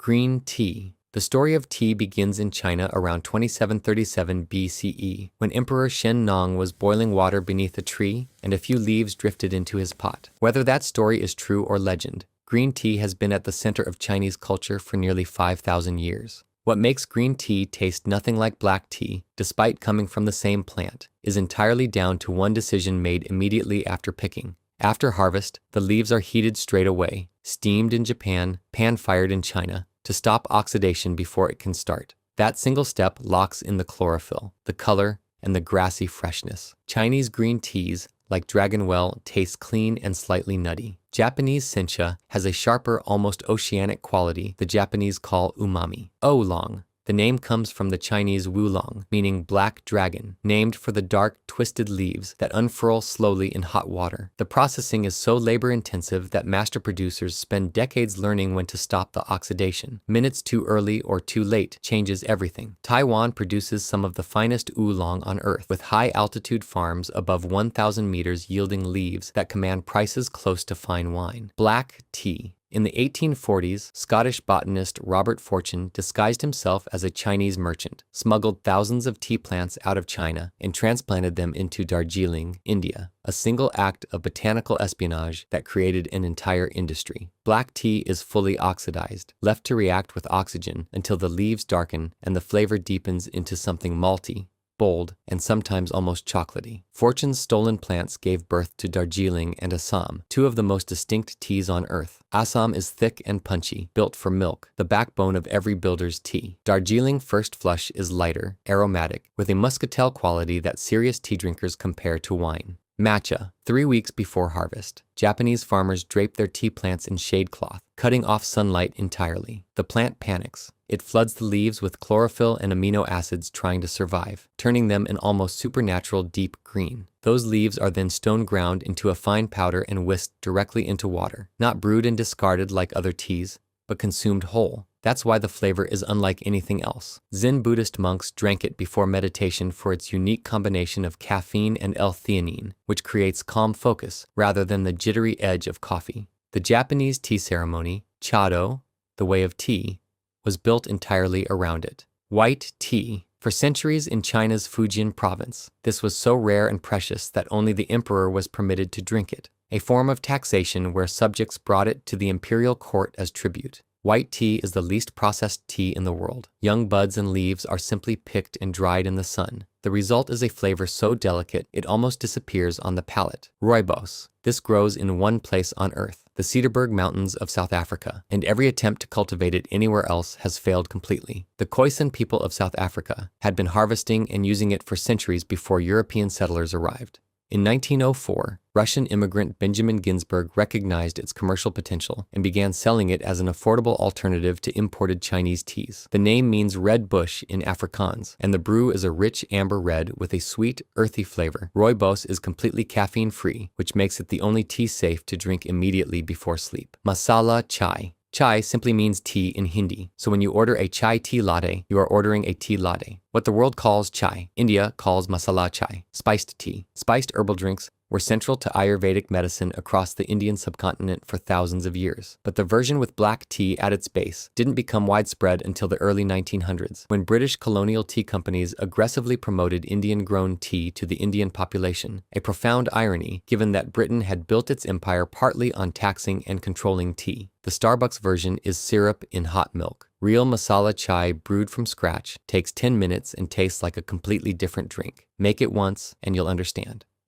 Green tea. The story of tea begins in China around 2737 BCE, when Emperor Shen Nong was boiling water beneath a tree and a few leaves drifted into his pot. Whether that story is true or legend, green tea has been at the center of Chinese culture for nearly 5,000 years. What makes green tea taste nothing like black tea, despite coming from the same plant, is entirely down to one decision made immediately after picking. After harvest, the leaves are heated straight away, steamed in Japan, pan-fired in China, to stop oxidation before it can start. That single step locks in the chlorophyll, the color, and the grassy freshness. Chinese green teas, like Dragonwell, taste clean and slightly nutty. Japanese sencha has a sharper, almost oceanic quality the Japanese call umami. Oolong. The name comes from the Chinese Oolong, meaning black dragon, named for the dark, twisted leaves that unfurl slowly in hot water. The processing is so labor-intensive that master producers spend decades learning when to stop the oxidation. Minutes too early or too late changes everything. Taiwan produces some of the finest oolong on earth, with high-altitude farms above 1,000 meters yielding leaves that command prices close to fine wine. Black tea. In the 1840s, Scottish botanist Robert Fortune disguised himself as a Chinese merchant, smuggled thousands of tea plants out of China, and transplanted them into Darjeeling, India, a single act of botanical espionage that created an entire industry. Black tea is fully oxidized, left to react with oxygen until the leaves darken and the flavor deepens into something malty, bold, and sometimes almost chocolatey. Fortune's stolen plants gave birth to Darjeeling and Assam, two of the most distinct teas on earth. Assam is thick and punchy, built for milk, the backbone of every builder's tea. Darjeeling First Flush is lighter, aromatic, with a muscatel quality that serious tea drinkers compare to wine. Matcha. 3 weeks before harvest, Japanese farmers drape their tea plants in shade cloth, cutting off sunlight entirely. The plant panics. It floods the leaves with chlorophyll and amino acids trying to survive, turning them an almost supernatural deep green. Those leaves are then stone ground into a fine powder and whisked directly into water, not brewed and discarded like other teas, but consumed whole. That's why the flavor is unlike anything else. Zen Buddhist monks drank it before meditation for its unique combination of caffeine and L-theanine, which creates calm focus rather than the jittery edge of coffee. The Japanese tea ceremony, chado, the way of tea, was built entirely around it. White tea. For centuries in China's Fujian province, this was so rare and precious that only the emperor was permitted to drink it, a form of taxation where subjects brought it to the imperial court as tribute. White tea is the least processed tea in the world. Young buds and leaves are simply picked and dried in the sun. The result is a flavor so delicate it almost disappears on the palate. Rooibos. This grows in one place on earth, the Cederberg Mountains of South Africa, and every attempt to cultivate it anywhere else has failed completely. The Khoisan people of South Africa had been harvesting and using it for centuries before European settlers arrived. In 1904, Russian immigrant Benjamin Ginsberg recognized its commercial potential and began selling it as an affordable alternative to imported Chinese teas. The name means red bush in Afrikaans, and the brew is a rich amber red with a sweet, earthy flavor. Rooibos is completely caffeine-free, which makes it the only tea safe to drink immediately before sleep. Masala Chai. Chai simply means tea in Hindi, so when you order a chai tea latte, you are ordering a tea latte. What the world calls chai, India calls masala chai, spiced tea. Spiced herbal drinks were central to Ayurvedic medicine across the Indian subcontinent for thousands of years. But the version with black tea at its base didn't become widespread until the early 1900s, when British colonial tea companies aggressively promoted Indian-grown tea to the Indian population, a profound irony given that Britain had built its empire partly on taxing and controlling tea. The Starbucks version is syrup in hot milk. Real masala chai brewed from scratch takes 10 minutes and tastes like a completely different drink. Make it once and you'll understand.